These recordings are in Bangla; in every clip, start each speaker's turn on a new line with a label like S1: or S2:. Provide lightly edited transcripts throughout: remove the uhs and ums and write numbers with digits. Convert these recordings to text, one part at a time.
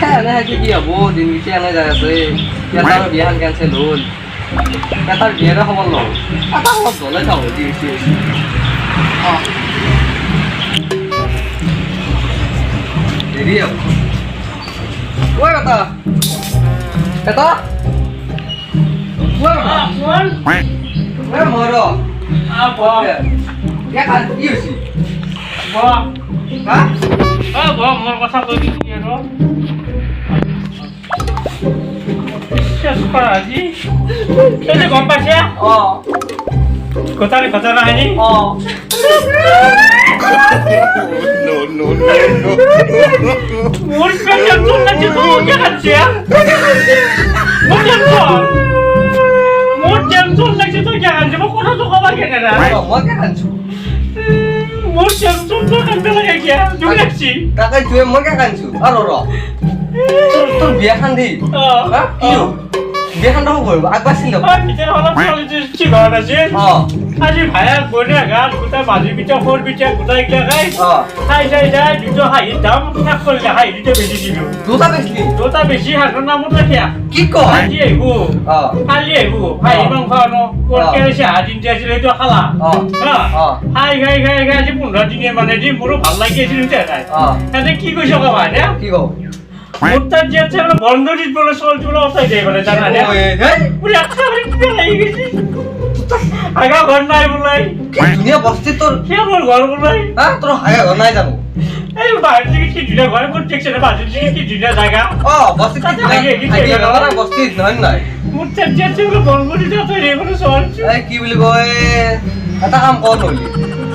S1: হ্যাঁ না কি হবো দিন গেছে এনে যায় আছে তার বিয়ান ক্যান্সেল হল তার বিয়ের খবর লও তার সব দলে যাও দিয়েছি দেরি ওই কথা এটা ওই মরো ya kan iya sih
S2: Wah,
S1: hah
S2: wah, mau masak lagi ya dong. Siapa lagi? Ini kompas ya?
S1: oh
S2: Kota ini?
S1: oh
S3: no.
S2: Murid yang lagi tuh jangan sih ya. Murid lagi tuh jangan cuma kota tuh kau lagi ada.
S1: mau kan cu
S2: Murid tuh kan lagi ya, juga sih.
S1: kakak cuy mau kan cu aro tuh biarkan di hah iyo biarkan dong gue aku sih loh
S2: bicara orang soal itu sih gak ada sih.
S1: oh
S2: Aji bahaya boleh kan, kita maju bicara phone bicara kita ikhlas guys.
S1: oh
S2: Hai, itu hai dam tak boleh hai itu besi dulu.
S1: দুটা বেশলি
S2: Dota besi harus namun lagi ya.
S1: কি কয়
S2: Aji ibu,
S1: oh
S2: ibu, hai bang kano, kalau sih ajin jadi itu kalah.
S1: oh
S2: Nah, hai aji pun rajin yang mana aji mulu ভাল lagi sih itu kan.
S1: oh
S2: Nanti kiko siapa mana ya?
S1: কি কও
S2: Mutar dia cakap bondori bola soal bola apa dia bola jangan ya.
S1: ওই হেই
S2: Udah akhirnya kita lagi sih. Agak gondai mulai.
S1: কি দুনিয়া বস্তি তোর
S2: Siapa gol mulai?
S1: হ্যাঁ তোর হায়া ঘর নাই জানো
S2: Eh, bahasa kita juga gol pun cek sana bahasa kita juga jaga.
S1: ও বস্তি কি আইডিয়া না বস্তি নয় নাই
S2: Mutar dia cakap bondori dia tuh dia bola soal.
S1: এই কি বুলি কয় এটা কাম কর নলি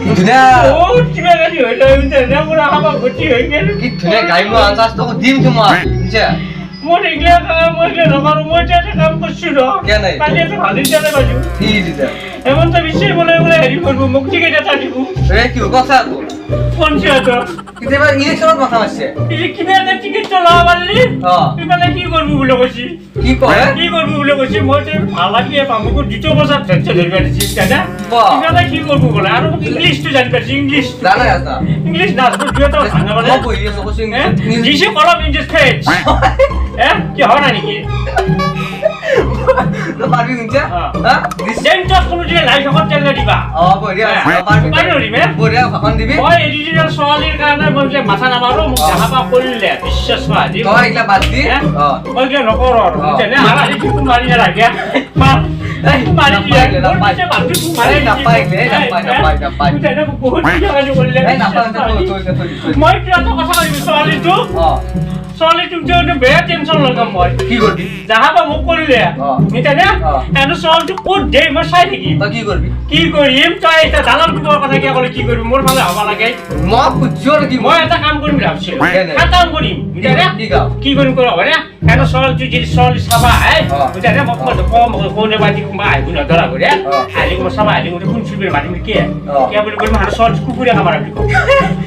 S1: কি ধুনীয়া
S2: Oh, cuma kan dia itu dia murah apa kucing ini.
S1: কি ধুনীয়া গাই মই আনছাস তোক দিম তোমার বুঝছা
S2: Mau igla nomor mau jadi kamu kusudo.
S1: কেন নাই
S2: Kali itu halin jalan baju.
S1: কি দিদা
S2: Emang tak bisa boleh hari baru mau cek dia tadi bu.
S1: এ কি কথা তো
S2: Kunci ada.
S1: কিন্তু এবার ইলেকশনত মাথা মারছে
S2: Ini kita ada tiket চলা বললি?
S1: হ্যাঁ
S2: Kita কি করব বলে বসি?
S1: কি কয়
S2: কি করব বলে বসি? মই যে ভালা কি পামুকো দ্বিতীয় বছর ধরছে ধরবে দিছি তাই
S1: বাহ।
S2: না? কি করব বলে আর ইংলিশ তো জানি পারছি ইংলিশ।
S1: জানা আছে
S2: ইংলিশ না তো দুটো তো ভাঙা বলে।
S1: মই কই আছো কইছিস
S2: জিসে কলম ইংলিশ পেজ। কি হয় না নাকি?
S1: তো পারবি বুঝছা
S2: হ্যাঁ।
S1: হ্যাঁ
S2: সেন্টার কোনো যে লাইফ এখন চালিয়ে দিবা।
S1: ও বড়িয়া পারবি
S2: পারি মে?
S1: বড়িয়া ভাষণ দিবি
S2: মই এডিটর সোয়ালির কারণে বললে মাথা নামারো মুখ জাহাবা করলে বিশ্বাস করা দি।
S1: তো এগুলা বাদ দি
S2: মই কি নকৰো আৰু বুজিছানে আৰু আজি তুমি মাৰি নালাগে মাৰি দিয়া নাপাই বহুত জাগাটো কৰিলে মই কিয় কথা কৈছো ছোৱালীটোক যে বেয়া টেনচন লগাম মই
S1: কি করবি
S2: জাহাবা মোক কৰিলে বুজিছানে এনে ছোৱালীটো ক'ত দে মই চাই থাকিম
S1: তো কি করবি
S2: কি কৰিম তই এটা দালাল কুকুৰৰ কথা কিয় ক'লে কি কৰিবি মোৰ ফালে হ'ব লাগে
S1: মই বুঝছো কি
S2: মই এটা কাম কৰিম ভাবছিলো
S1: কেনে?
S2: এটা কাম কৰিম বুজিছানে
S1: কি কাম?
S2: কি কৰিম কৰিব হয়নে এটা ছোৱালী যদি ছোৱালী চাবা বুজিছানে মোক কম কোনে বাজি কোনোবা আহিব নধৰা কৰি আহি মই চাবা আহি মই কোন চুবিৰ মাতিম কি কিয় বুলি কৰিম আৰু ছোৱালী কুকুৰে কামাৰা বুলি কম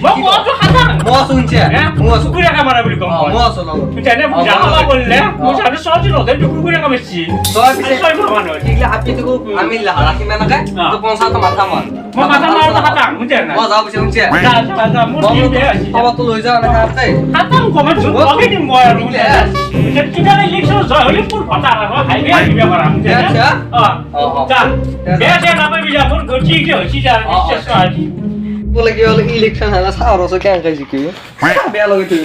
S2: মই কওঁতো খাটাং
S1: মই শুনছে মই আছো
S2: কুকুৰে কামাৰা বুলি কম
S1: মই আছো লগত
S2: বুজিছানে জাহাবা কৰিলে মই জানো ছোৱালী নধৰে কুকুৰে কামাইছি
S1: তই পিছে
S2: ছয় মাহ মানুহ
S1: এগুলা আপনি তো আমি রাখি না নাকি তো 50 মাথা মার
S2: মই মাথা মাৰোঁ খাটাং বুজিছানে
S1: মই যাও পিছে শুনছে
S2: যা মোৰ দিন বেয়া হৈছে
S1: খবর তো লই যাও না আপনি
S2: খাটাং কমে জোৰ লগাই দিম মই আৰু কিবা ইলেকশ্যন জয় হ'লে মোৰ ভটা আৰু হাইৱে আহিব পাৰা বুজিছানে যা বেয়া চেয়া নাপাবি যা মোৰ গতি কি হৈছে যা নিশ্চয় চোৱা আজি
S1: বলে কি হলো ইলেকশন হলো সারা রসে কেন কাজ কি বেয়া লাগে তুই